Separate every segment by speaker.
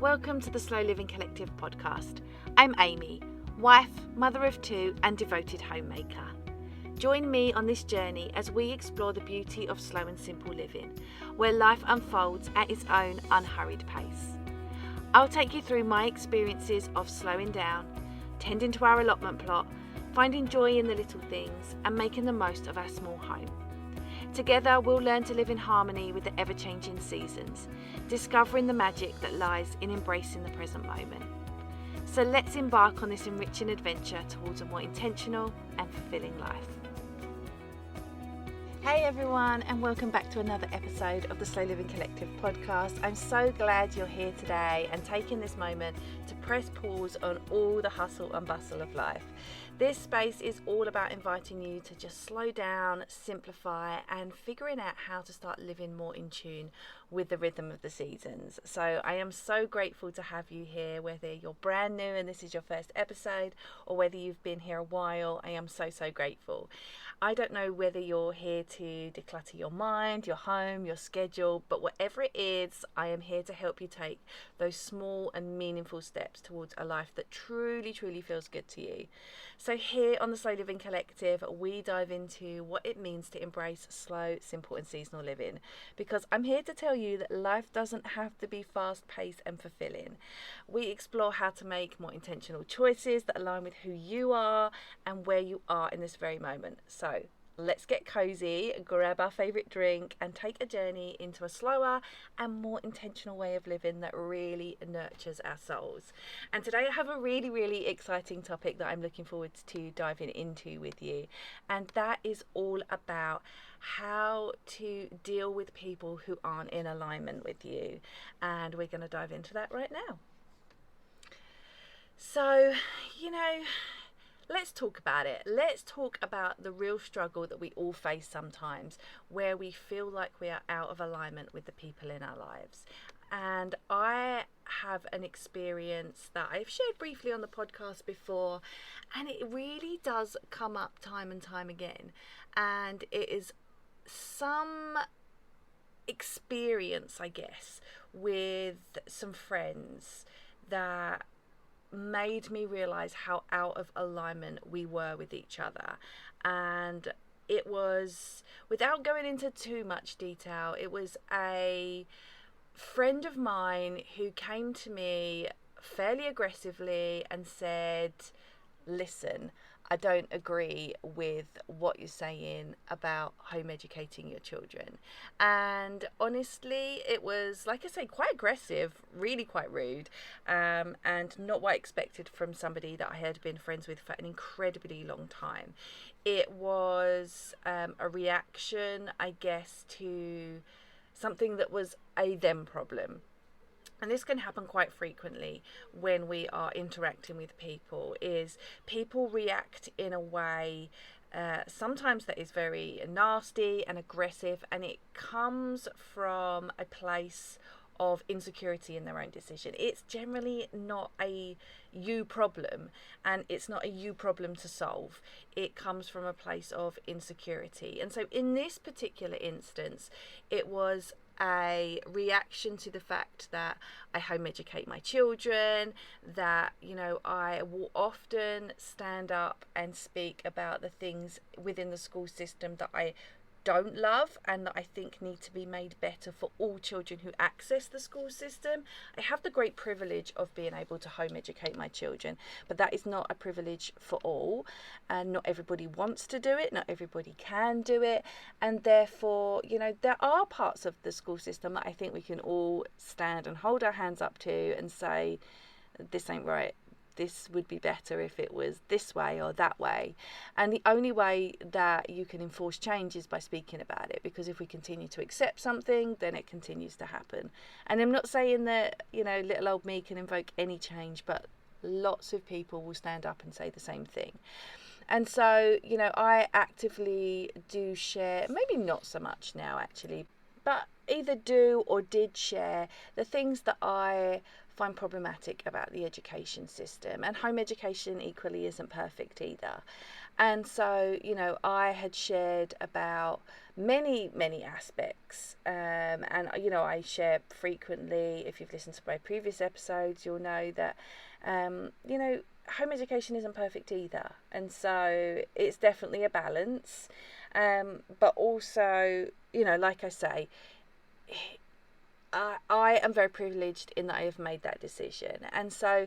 Speaker 1: Welcome to the Slow Living Collective podcast. I'm Amy, wife, mother of two and devoted homemaker. Join me on this journey as we explore the beauty of slow and simple living, where life unfolds at its own unhurried pace. I'll take you through my experiences of slowing down, tending to our allotment plot, finding joy in the little things and making the most of our small home. Together we'll learn to live in harmony with the ever-changing seasons, discovering the magic that lies in embracing the present moment. So let's embark on this enriching adventure towards a more intentional and fulfilling life. Hey everyone, and welcome back to another episode of the Slow Living Collective podcast. I'm so glad you're here today and taking this moment to press pause on all the hustle and bustle of life. This space is all about inviting you to just slow down, simplify, and figuring out how to start living more in tune with the rhythm of the seasons. So I am so grateful to have you here, whether you're brand new and this is your first episode, or whether you've been here a while. I am so grateful. I don't know whether you're here to declutter your mind, your home, your schedule, but whatever it is, I am here to help you take those small and meaningful steps towards a life that truly feels good to you. So here on the Slow Living Collective, we dive into what it means to embrace slow, simple and seasonal living, because I'm here to tell you that life doesn't have to be fast-paced and fulfilling. We explore how to make more intentional choices that align with who you are and where you are in this very moment. So let's get cozy, grab our favourite drink and take a journey into a slower and more intentional way of living that really nurtures our souls. And today I have a really exciting topic that I'm looking forward to diving into with you, and that is all about how to deal with people who aren't in alignment with you, and we're going to dive into that right now. So, let's talk about it. Let's talk about the real struggle that we all face sometimes, where we feel like we are out of alignment with the people in our lives. And I have an experience that I've shared briefly on the podcast before, and it really does come up time and time again. And it is some experience, I guess, with some friends that made me realize how out of alignment we were with each other. And it was, without going into too much detail, it was a friend of mine who came to me fairly aggressively and said, listen, I don't agree with what you're saying about home educating your children. And honestly, it was, like I say, quite aggressive, really quite rude, and not what I expected from somebody that I had been friends with for an incredibly long time. It was a reaction, I guess, to something that was a them problem. And this can happen quite frequently when we are interacting with people, is people react in a way sometimes that is very nasty and aggressive, and it comes from a place of insecurity in their own decision. It's generally not a you problem, and it's not a you problem to solve. It comes from a place of insecurity. And so in this particular instance, it was a reaction to the fact that I home educate my children, that, I will often stand up and speak about the things within the school system that I don't love and that I think need to be made better for all children who access the school system. I have the great privilege of being able to home educate my children, but that is not a privilege for all, and not everybody wants to do it, not everybody can do it, and therefore, there are parts of the school system that I think we can all stand and hold our hands up to and say, this ain't right. This would be better if it was this way or that way. And the only way that you can enforce change is by speaking about it, because if we continue to accept something, then it continues to happen. And I'm not saying that, little old me can invoke any change, but lots of people will stand up and say the same thing. And so, I actively do share, maybe not so much now actually, but either do or did share the things that I find problematic about the education system, and home education equally isn't perfect either. And so, I had shared about many aspects, and I share frequently. If you've listened to my previous episodes, you'll know that home education isn't perfect either, and so it's definitely a balance. But also, like I say, I am very privileged in that I have made that decision. And so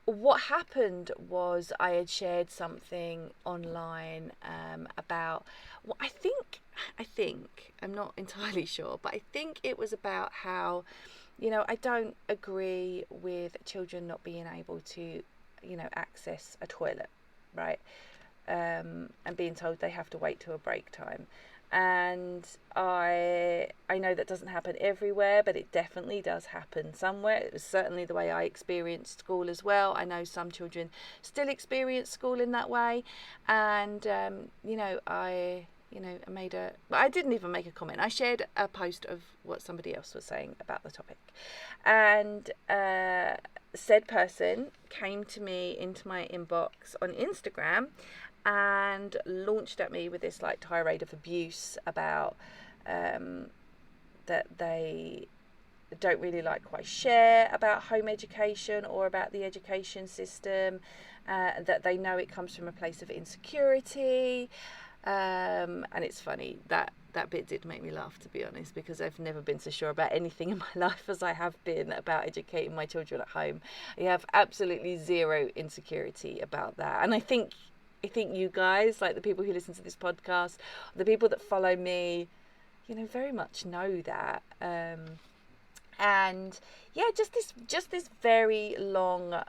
Speaker 1: what happened was I had shared something online about, well, I think I'm not entirely sure, but I think it was about how, I don't agree with children not being able to, access a toilet, right? And being told they have to wait till a break time. And I know that doesn't happen everywhere, but it definitely does happen somewhere. It was certainly the way I experienced school as well. I know some children still experience school in that way, and I I didn't even make a comment. I shared a post of what somebody else was saying about the topic, and said person came to me into my inbox on Instagram and launched at me with this like tirade of abuse about that they don't really like what I share about home education or about the education system, that they know it comes from a place of insecurity, and it's funny that bit did make me laugh, to be honest, because I've never been so sure about anything in my life as I have been about educating my children at home. I have absolutely zero insecurity about that, and I think you guys, like the people who listen to this podcast, the people that follow me, very much know that. And yeah, just this very long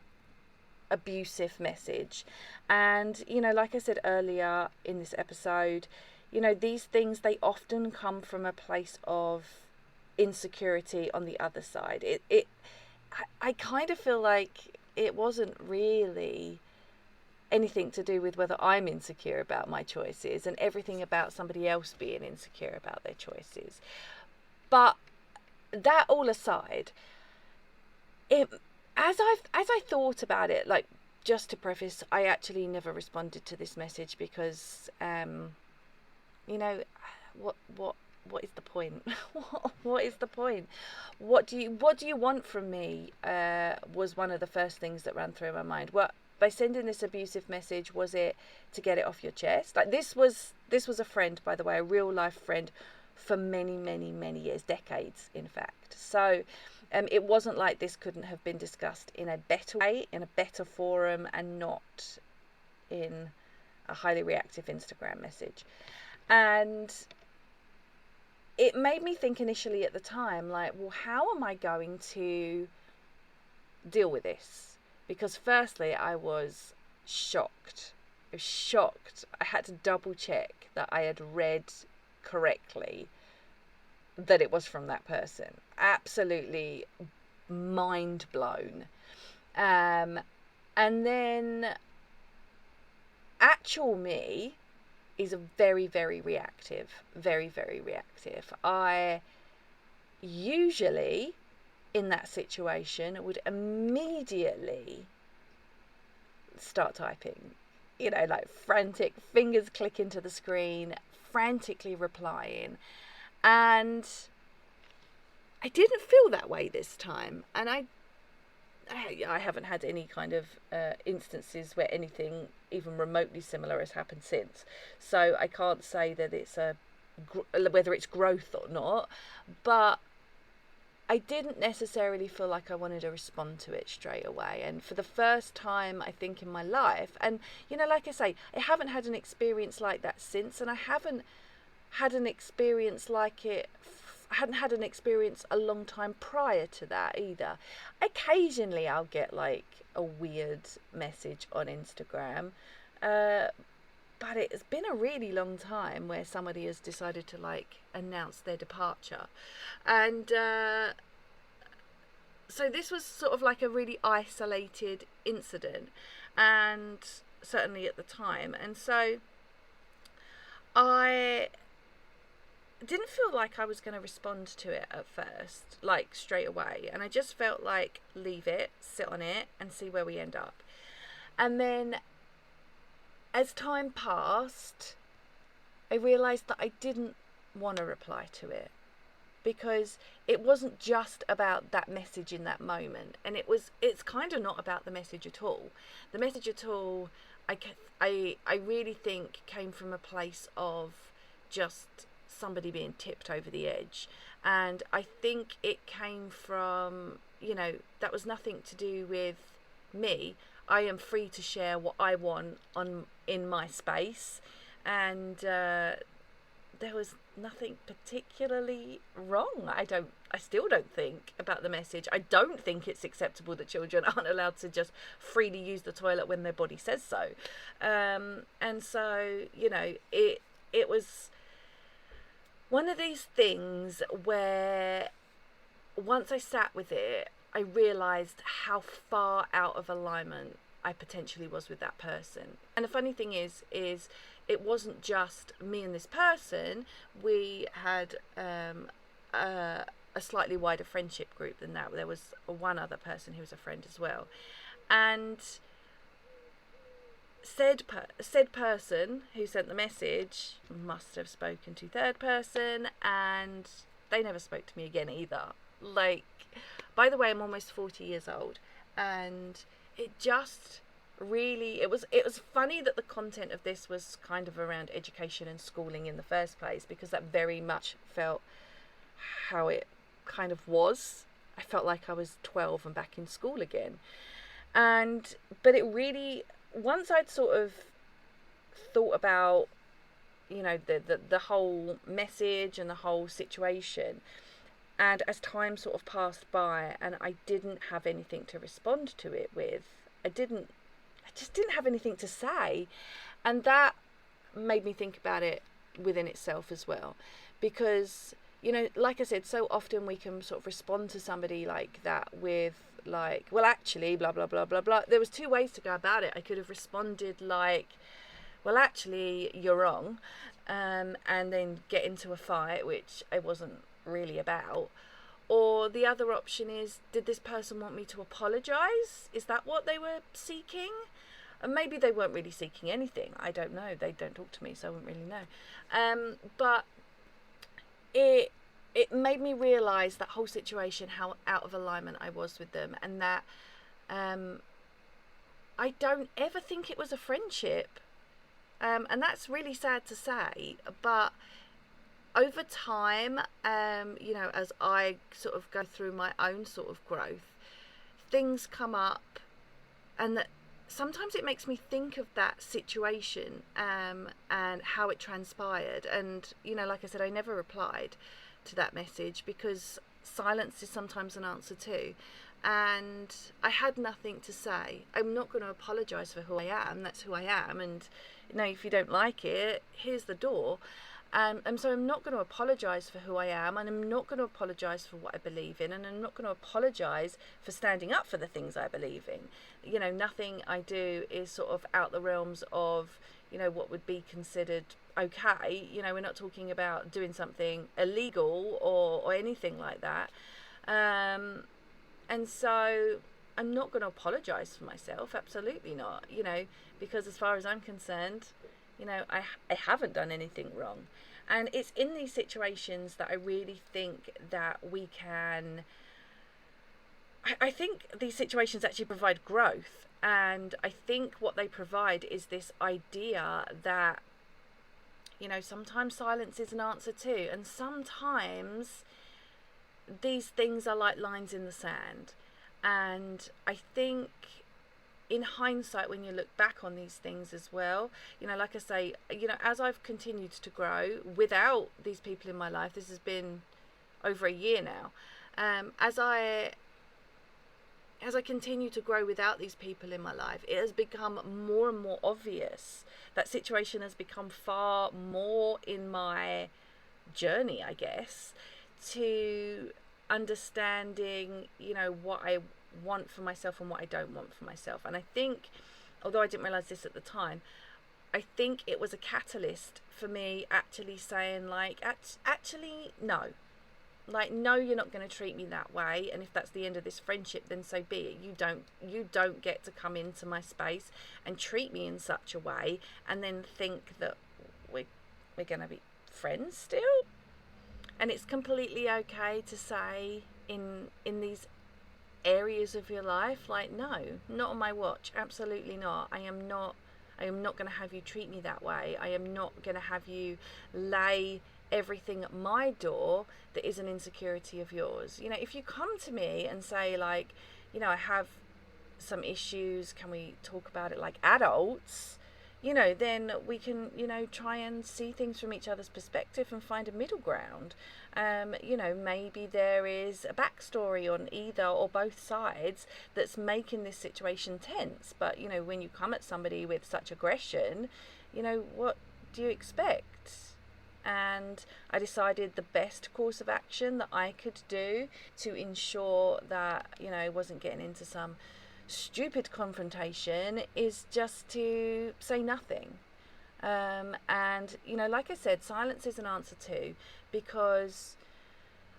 Speaker 1: abusive message. And like I said earlier in this episode, these things, they often come from a place of insecurity on the other side. I kind of feel like it wasn't really anything to do with whether I'm insecure about my choices, and everything about somebody else being insecure about their choices. But that all aside, as I thought about it, like, just to preface, I actually never responded to this message because what is the point? What is the point? What do you want from me? Was one of the first things that ran through my mind. By sending this abusive message, was it to get it off your chest? Like, this was a friend, by the way, a real life friend for many years, decades, in fact. So it wasn't like this couldn't have been discussed in a better way, in a better forum, and not in a highly reactive Instagram message. And it made me think initially at the time, like, well, how am I going to deal with this? Because firstly, I was shocked. I had to double check that I had read correctly that it was from that person. Absolutely mind blown. And then actual me is a very reactive. Very reactive. I usually, in that situation, would immediately start typing, like frantic, fingers clicking to the screen, frantically replying. And I didn't feel that way this time, and I haven't had any kind of instances where anything even remotely similar has happened since, so I can't say that it's whether it's growth or not, but I didn't necessarily feel like I wanted to respond to it straight away. And for the first time, I think, in my life, and like I say, I haven't had an experience like that since, and I haven't had an experience like it. I hadn't had an experience a long time prior to that either. Occasionally I'll get like a weird message on Instagram, but it's been a really long time where somebody has decided to like announce their departure. And so this was sort of like a really isolated incident, and certainly at the time. And so I didn't feel like I was going to respond to it at first, like straight away. And I just felt like, leave it, sit on it, and see where we end up. And then as time passed, I realised that I didn't want to reply to it, because it wasn't just about that message in that moment. And it's kind of not about the message at all. The message at all, I really think came from a place of just somebody being tipped over the edge. And I think it came from, that was nothing to do with me. I am free to share what I want in my space, and there was nothing particularly wrong. I still don't think about the message. I don't think it's acceptable that children aren't allowed to just freely use the toilet when their body says so. And so, it was one of these things where once I sat with it, I realised how far out of alignment I potentially was with that person. And the funny thing is it wasn't just me and this person. We had a slightly wider friendship group than that. There was one other person who was a friend as well. And said person who sent the message must have spoken to third person, and they never spoke to me again either. Like, by the way, I'm almost 40 years old, and it just really, it was funny that the content of this was kind of around education and schooling in the first place, because that very much felt how it kind of was. I felt like I was 12 and back in school again. But it really, once I'd sort of thought about, the whole message and the whole situation, and as time sort of passed by and I didn't have anything to respond to it with, I just didn't have anything to say. And that made me think about it within itself as well, because, like I said, so often we can sort of respond to somebody like that with like, well, actually, blah, blah, blah, blah, blah. There was two ways to go about it. I could have responded like, well, actually, you're wrong, and then get into a fight, which I wasn't really about. Or the other option is, did this person want me to apologise? Is that what they were seeking? And maybe they weren't really seeking anything. I don't know. They don't talk to me, so I wouldn't really know. But it made me realise that whole situation, how out of alignment I was with them, and that I don't ever think it was a friendship. And that's really sad to say, but over time, as I sort of go through my own sort of growth, things come up, and that sometimes it makes me think of that situation and how it transpired. And, like I said, I never replied to that message, because silence is sometimes an answer too. And I had nothing to say. I'm not going to apologise for who I am. That's who I am. And, if you don't like it, here's the door. And so I'm not going to apologise for who I am, and I'm not going to apologise for what I believe in, and I'm not going to apologise for standing up for the things I believe in. Nothing I do is sort of out the realms of, what would be considered okay. We're not talking about doing something illegal or anything like that. And so I'm not going to apologise for myself, absolutely not, because as far as I'm concerned, I haven't done anything wrong. And it's in these situations that I really think that we can, I think these situations actually provide growth. And I think what they provide is this idea that, sometimes silence is an answer too. And sometimes these things are like lines in the sand. And I think in hindsight, when you look back on these things as well, like I say, as I've continued to grow without these people in my life, this has been over a year now, as I continue to grow without these people in my life, it has become more and more obvious. That situation has become far more in my journey, I guess, to understanding, what I want for myself and what I don't want for myself. And I think, although I didn't realise this at the time, I think it was a catalyst for me actually saying like, actually, no. Like, no, you're not going to treat me that way, and if that's the end of this friendship, then so be it. You don't get to come into my space and treat me in such a way and then think that we're going to be friends still. And it's completely okay to say in these areas of your life, like, no, not on my watch, absolutely not. I am not going to have you treat me that way. I am not going to have you lay everything at my door that is an insecurity of yours. You know, if you come to me and say, like, you know, I have some issues, can we talk about it like adults? You know, then we can, you know, try and see things from each other's perspective and find a middle ground. You know, maybe there is a backstory on either or both sides that's making this situation tense. But, you know, when you come at somebody with such aggression, you know, what do you expect? And I decided the best course of action that I could do to ensure that, you know, I wasn't getting into some stupid confrontation is just to say nothing. And, you know, like I said, silence is an answer too, because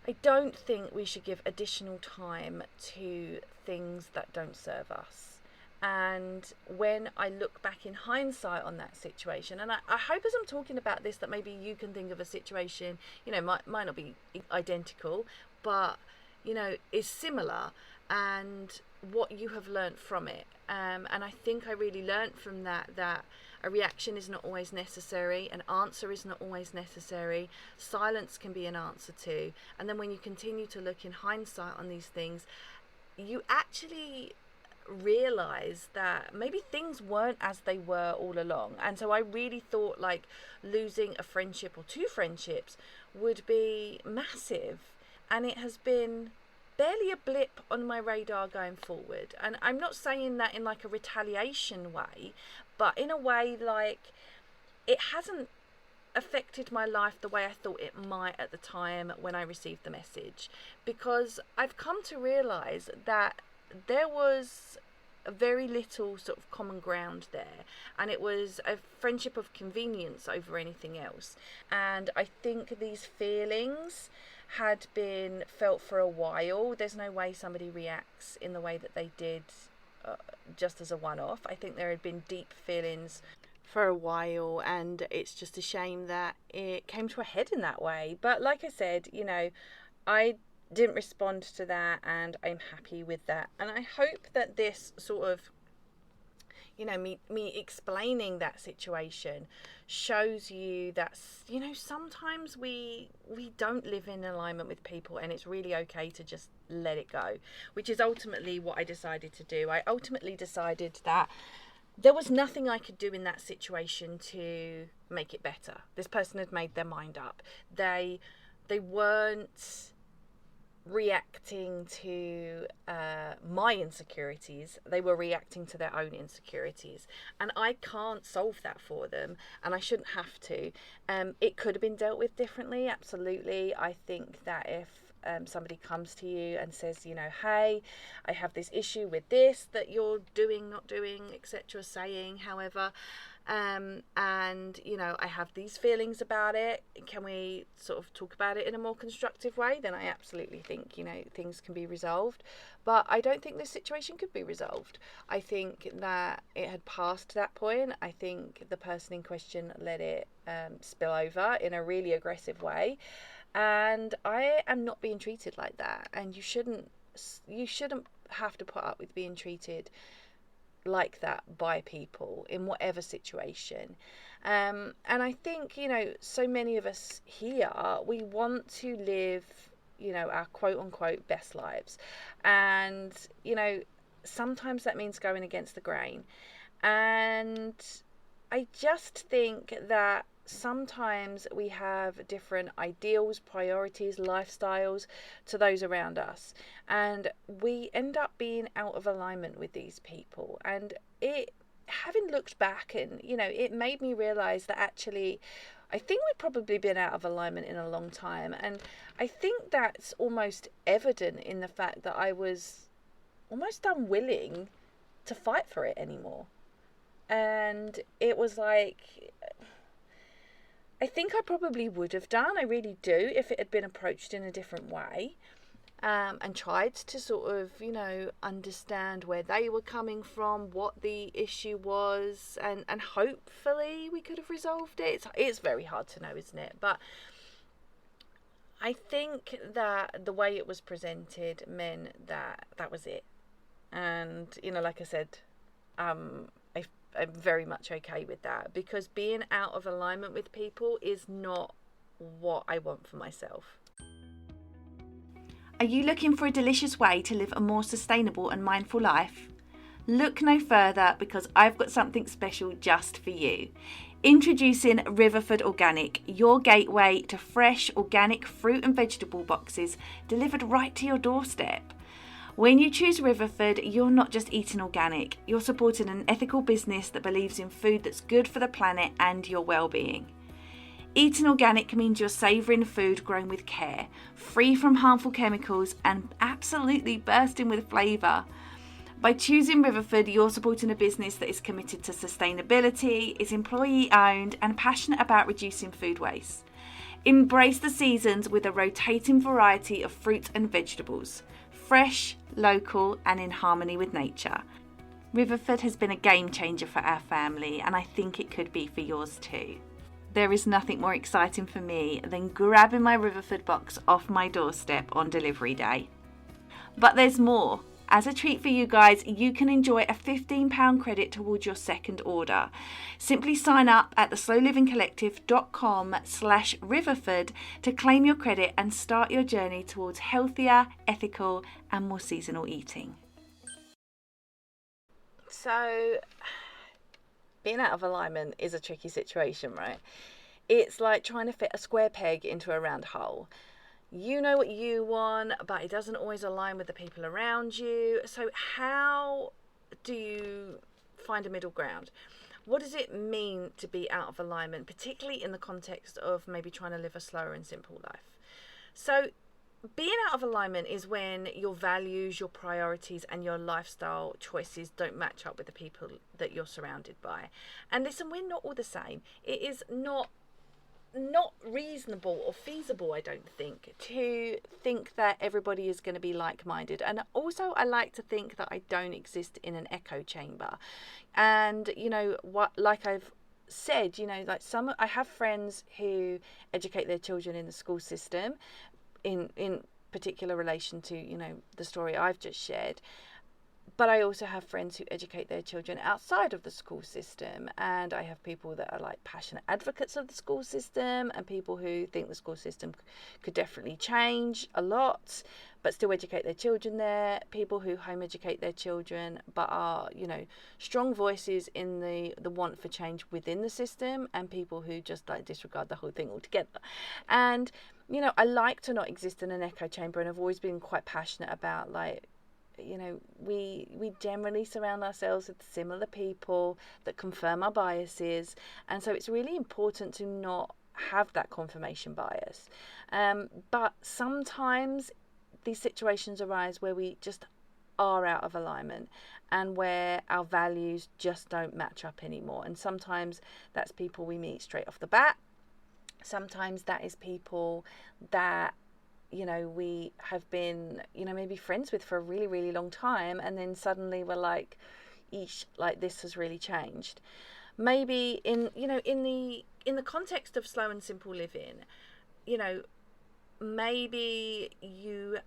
Speaker 1: I don't think we should give additional time to things that don't serve us. And when I look back in hindsight on that situation, and I hope as I'm talking about this that maybe you can think of a situation, you know, might not be identical, but, you know, is similar, and what you have learnt from it. And I think I really learnt from that a reaction is not always necessary, an answer is not always necessary, silence can be an answer too. And then when you continue to look in hindsight on these things, you actually realize that maybe things weren't as they were all along. And so I really thought like losing a friendship or two friendships would be massive, and it has been barely a blip on my radar going forward. And I'm not saying that in like a retaliation way, but in a way like it hasn't affected my life the way I thought it might at the time when I received the message, because I've come to realize that there was very little sort of common ground there, and it was a friendship of convenience over anything else. And I think these feelings had been felt for a while. There's no way somebody reacts in the way that they did just as a one-off. I think there had been deep feelings for a while, and it's just a shame that it came to a head in that way. But like I said, you know, I didn't respond to that, and I'm happy with that. And I hope that this sort of, you know, me explaining that situation shows you that, you know, sometimes we don't live in alignment with people, and it's really okay to just let it go, which is ultimately what I decided to do. I ultimately decided that there was nothing I could do in that situation to make it better. This person had made their mind up. They weren't reacting to my insecurities, they were reacting to their own insecurities, and I can't solve that for them, and I shouldn't have to. It could have been dealt with differently, absolutely. I think that if somebody comes to you and says, you know, hey, I have this issue with this that you're doing, not doing, etc., saying, however, and, you know, I have these feelings about it, can we sort of talk about it in a more constructive way, then I absolutely think, you know, things can be resolved. But I don't think this situation could be resolved. I think that it had passed that point. I think the person in question let it spill over in a really aggressive way, and I am not being treated like that. And you shouldn't have to put up with being treated like that by people in whatever situation. And I think, you know, so many of us here, we want to live, you know, our quote unquote best lives, and, you know, sometimes that means going against the grain. And I just think that sometimes we have different ideals, priorities, lifestyles to those around us, and we end up being out of alignment with these people. And it, having looked back, and, you know, it made me realize that actually I think we've probably been out of alignment in a long time. And I think that's almost evident in the fact that I was almost unwilling to fight for it anymore. And it was like, I think I probably would have done, I really do, if it had been approached in a different way. And tried to sort of, understand where they were coming from, what the issue was, and hopefully we could have resolved it. It's very hard to know, isn't it? But I think that the way it was presented meant that was it. And, like I said, I'm very much okay with that, because being out of alignment with people is not what I want for myself.
Speaker 2: Are you looking for a delicious way to live a more sustainable and mindful life? Look no further, because I've got something special just for you. Introducing Riverford Organic, your gateway to fresh organic fruit and vegetable boxes delivered right to your doorstep. When you choose Riverford, you're not just eating organic, you're supporting an ethical business that believes in food that's good for the planet and your well-being. Eating organic means you're savouring food grown with care, free from harmful chemicals and absolutely bursting with flavour. By choosing Riverford, you're supporting a business that is committed to sustainability, is employee-owned and passionate about reducing food waste. Embrace the seasons with a rotating variety of fruit and vegetables, fresh, local and in harmony with nature. Riverford has been a game changer for our family, and I think it could be for yours too. There is nothing more exciting for me than grabbing my Riverford box off my doorstep on delivery day. But there's more. As a treat for you guys, you can enjoy a £15 credit towards your second order. Simply sign up at theslowlivingcollective.com/Riverford to claim your credit and start your journey towards healthier, ethical and more seasonal eating.
Speaker 1: So, being out of alignment is a tricky situation, right? It's like trying to fit a square peg into a round hole. You know what you want, but it doesn't always align with the people around you. So how do you find a middle ground? What does it mean to be out of alignment, particularly in the context of maybe trying to live a slower and simple life? So being out of alignment is when your values, your priorities and your lifestyle choices don't match up with the people that you're surrounded by. And listen, we're not all the same. It is not reasonable or feasible, I don't think, to think that everybody is going to be like-minded. And also I like to think that I don't exist in an echo chamber. And like I've said, like I have friends who educate their children in the school system, in particular relation to the story I've just shared. But I also have friends who educate their children outside of the school system, and I have people that are like passionate advocates of the school system, and people who think the school system could definitely change a lot but still educate their children there, people who home educate their children but are strong voices in the want for change within the system, and people who just like disregard the whole thing altogether. And I like to not exist in an echo chamber, and I've always been quite passionate about we generally surround ourselves with similar people that confirm our biases, and so it's really important to not have that confirmation bias. But sometimes these situations arise where we just are out of alignment and where our values just don't match up anymore. And sometimes that's people we meet straight off the bat. Sometimes that is people that we have been, maybe friends with for a really, really long time, and then suddenly we're like, eesh, like this has really changed. Maybe in the context of slow and simple living, maybe you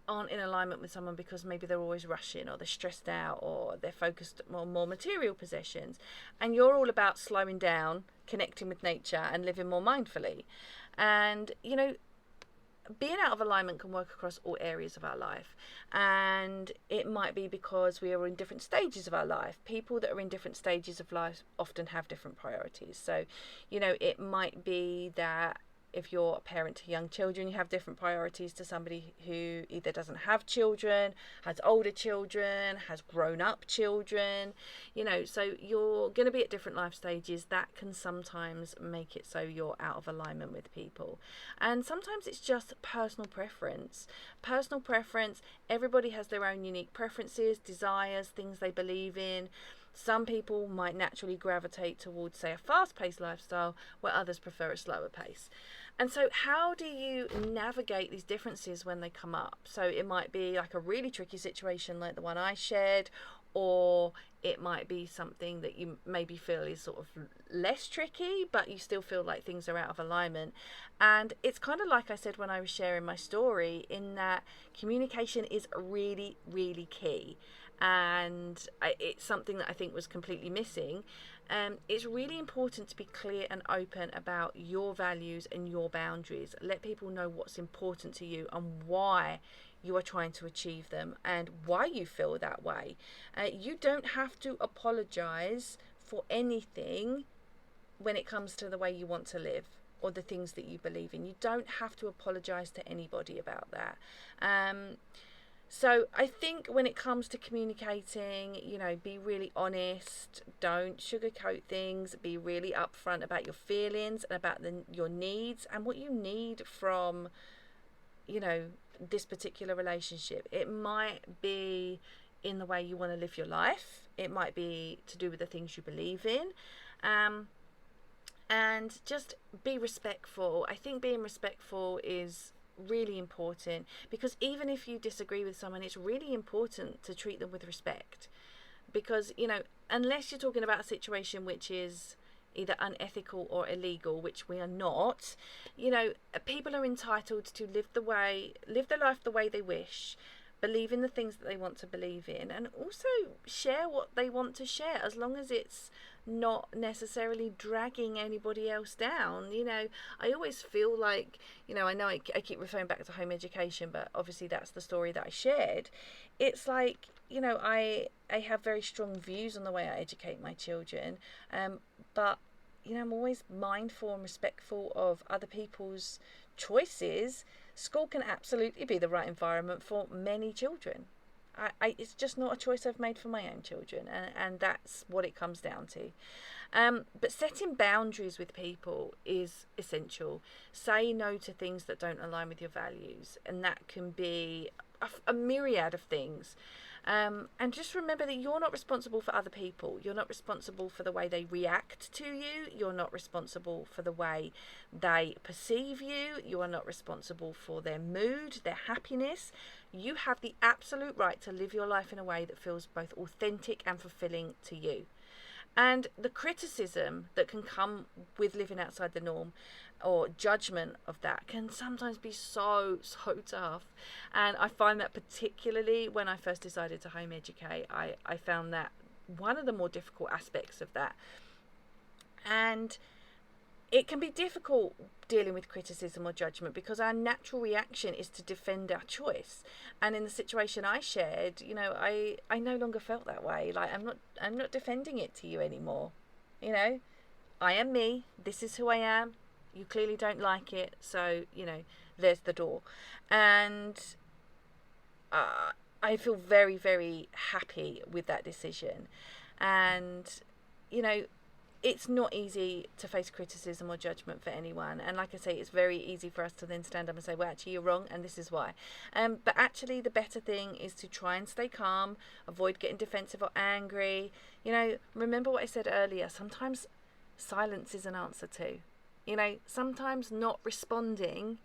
Speaker 1: aren't in alignment with someone because maybe they're always rushing, or they're stressed out, or they're focused on more material possessions, and you're all about slowing down, connecting with nature and living more mindfully. And being out of alignment can work across all areas of our life, and it might be because we are in different stages of our life. People that are in different stages of life often have different priorities. So it might be that if you're a parent to young children, you have different priorities to somebody who either doesn't have children, has older children, has grown-up children. So you're going to be at different life stages. That can sometimes make it so you're out of alignment with people. And sometimes it's just personal preference. Everybody has their own unique preferences, desires, things they believe in. Some people might naturally gravitate towards, say, a fast-paced lifestyle, where others prefer a slower pace. And so how do you navigate these differences when they come up? So it might be like a really tricky situation like the one I shared, or it might be something that you maybe feel is sort of less tricky, but you still feel like things are out of alignment. And it's kind of like I said when I was sharing my story, in that communication is really, really key. And it's something that I think was completely missing. It's really important to be clear and open about your values and your boundaries. Let people know what's important to you and why you are trying to achieve them and why you feel that way. You don't have to apologize for anything when it comes to the way you want to live or the things that you believe in. You don't have to apologize to anybody about that. So I think when it comes to communicating, be really honest. Don't sugarcoat things. Be really upfront about your feelings and about your needs and what you need from, this particular relationship. It might be in the way you want to live your life. It might be to do with the things you believe in. And just be respectful. I think being respectful is really important, because even if you disagree with someone, it's really important to treat them with respect, because unless you're talking about a situation which is either unethical or illegal, which we are not, people are entitled to live their life the way they wish, believe in the things that they want to believe in, and also share what they want to share, as long as it's not necessarily dragging anybody else down. I always feel like, I know I keep referring back to home education, but obviously that's the story that I shared. It's like, I have very strong views on the way I educate my children, but I'm always mindful and respectful of other people's choices. School can absolutely be the right environment for many children. It's just not a choice I've made for my own children, and that's what it comes down to. But setting boundaries with people is essential. Say no to things that don't align with your values, and that can be a myriad of things. And just remember that you're not responsible for other people. You're not responsible for the way they react to you. You're not responsible for the way they perceive you. You are not responsible for their mood, their happiness. You have the absolute right to live your life in a way that feels both authentic and fulfilling to you. And the criticism that can come with living outside the norm, or judgment of that, can sometimes be so tough. And I find that particularly when I first decided to home educate, I found that one of the more difficult aspects of that. And it can be difficult dealing with criticism or judgment, because our natural reaction is to defend our choice. And in the situation I shared, I no longer felt that way. Like, I'm not defending it to you anymore. I am me. This is who I am. You clearly don't like it, so there's the door. And I feel very, very happy with that decision. And it's not easy to face criticism or judgment for anyone. And like I say, it's very easy for us to then stand up and say, well, actually, you're wrong, and this is why. But actually, the better thing is to try and stay calm, avoid getting defensive or angry. Remember what I said earlier. Sometimes silence is an answer too. Sometimes not responding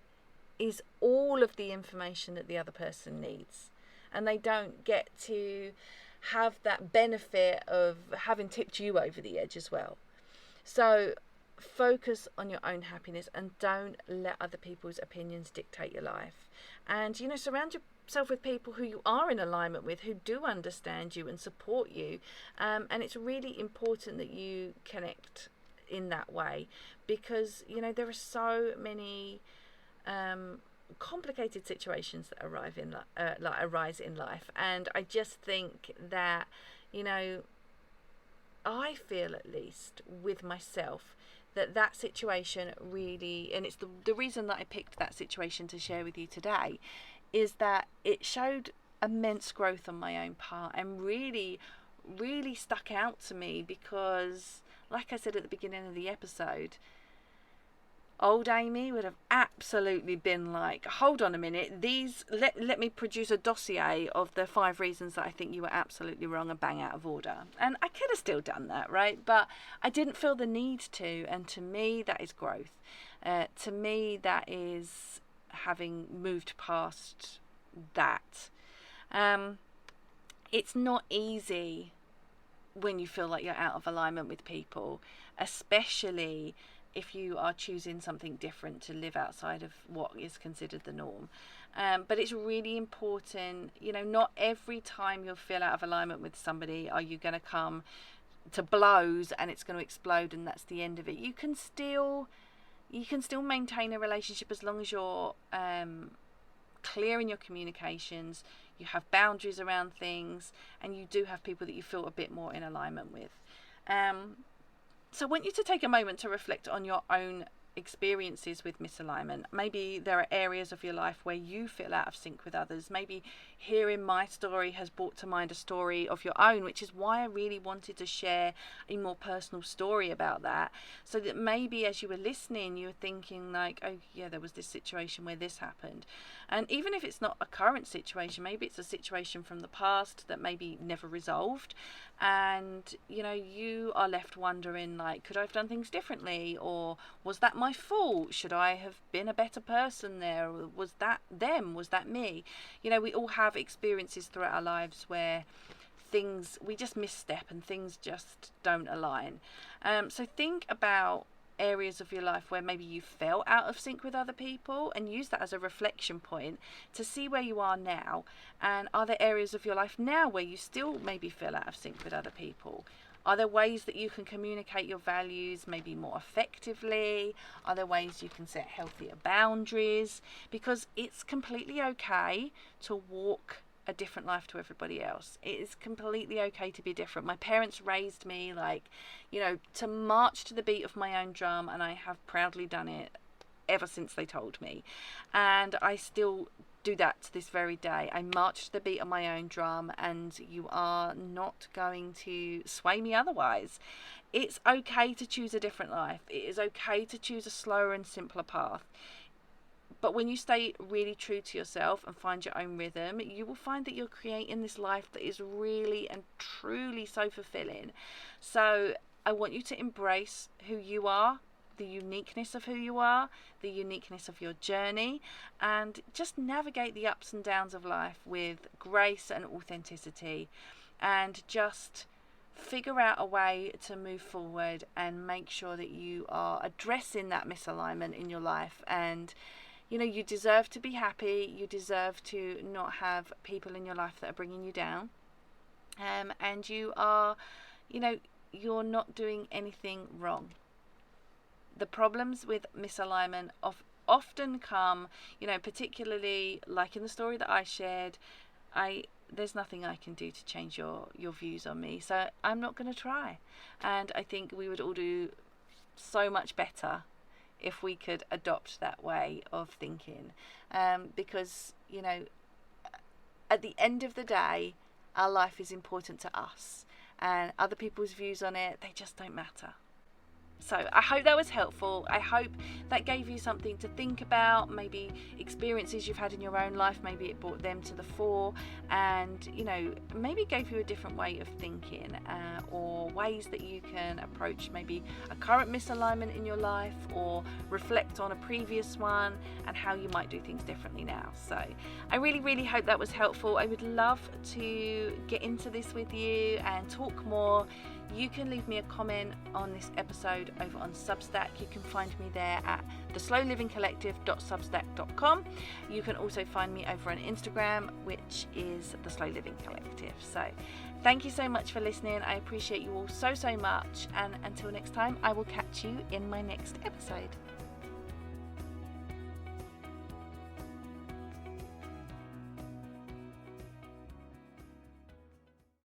Speaker 1: is all of the information that the other person needs. And they don't get to have that benefit of having tipped you over the edge as well. So focus on your own happiness and don't let other people's opinions dictate your life. And, surround yourself with people who you are in alignment with, who do understand you and support you. And it's really important that you connect in that way, because, there are so many complicated situations that arise in life. And I just think that, I feel, at least with myself, that situation really, and it's the reason that I picked that situation to share with you today, is that it showed immense growth on my own part and really, really stuck out to me, because like I said at the beginning of the episode, Old Amy would have absolutely been like, hold on a minute, let me produce a dossier of the 5 reasons that I think you were absolutely wrong and bang out of order. And I could have still done that, right? But I didn't feel the need to. And to me, that is growth. To me, that is having moved past that. It's not easy when you feel like you're out of alignment with people, especially if you are choosing something different to live outside of what is considered the norm. But it's really important, not every time you'll feel out of alignment with somebody are you going to come to blows and it's going to explode and that's the end of it. You can still maintain a relationship as long as you're clear in your communications, you have boundaries around things, and you do have people that you feel a bit more in alignment with. So I want you to take a moment to reflect on your own experiences with misalignment. Maybe there are areas of your life where you feel out of sync with others. Maybe hearing my story has brought to mind a story of your own, which is why I really wanted to share a more personal story about that, so that maybe as you were listening you were thinking like, oh yeah, there was this situation where this happened. And even if it's not a current situation, maybe it's a situation from the past that maybe never resolved, and you are left wondering like, could I have done things differently, or was that my fault? Should I have been a better person there? Was that them? Was that me? We all have experiences throughout our lives where we just misstep and things just don't align. So think about areas of your life where maybe you fell out of sync with other people, and use that as a reflection point to see where you are now. And are there areas of your life now where you still maybe feel out of sync with other people? Are there ways that you can communicate your values maybe more effectively? Are there ways you can set healthier boundaries? Because it's completely okay to walk a different life to everybody else. It is completely okay to be different. My parents raised me to march to the beat of my own drum, and I have proudly done it ever since they told me. And I still do that to this very day. I march to the beat of my own drum, and you are not going to sway me otherwise. It's okay to choose a different life. It is okay to choose a slower and simpler path. But when you stay really true to yourself and find your own rhythm, you will find that you're creating this life that is really and truly so fulfilling. So I want you to embrace who you are, the uniqueness of who you are, the uniqueness of your journey, and just navigate the ups and downs of life with grace and authenticity, and just figure out a way to move forward and make sure that you are addressing that misalignment in your life. And you deserve to be happy. You deserve to not have people in your life that are bringing you down. And you are, you're not doing anything wrong. The problems with misalignment often come, particularly like in the story that I shared, there's nothing I can do to change your views on me. So I'm not going to try. And I think we would all do so much better if we could adopt that way of thinking, because at the end of the day our life is important to us, and other people's views on it, they just don't matter. So I hope that was helpful. I hope that gave you something to think about, maybe experiences you've had in your own life, maybe it brought them to the fore, and maybe gave you a different way of thinking, or ways that you can approach maybe a current misalignment in your life, or reflect on a previous one and how you might do things differently now. So I really, really hope that was helpful. I would love to get into this with you and talk more. You can leave me a comment on this episode over on Substack. You can find me there at theslowlivingcollective.substack.com. You can also find me over on Instagram, which is The Slow Living Collective. So thank you so much for listening. I appreciate you all so, so much. And until next time, I will catch you in my next episode.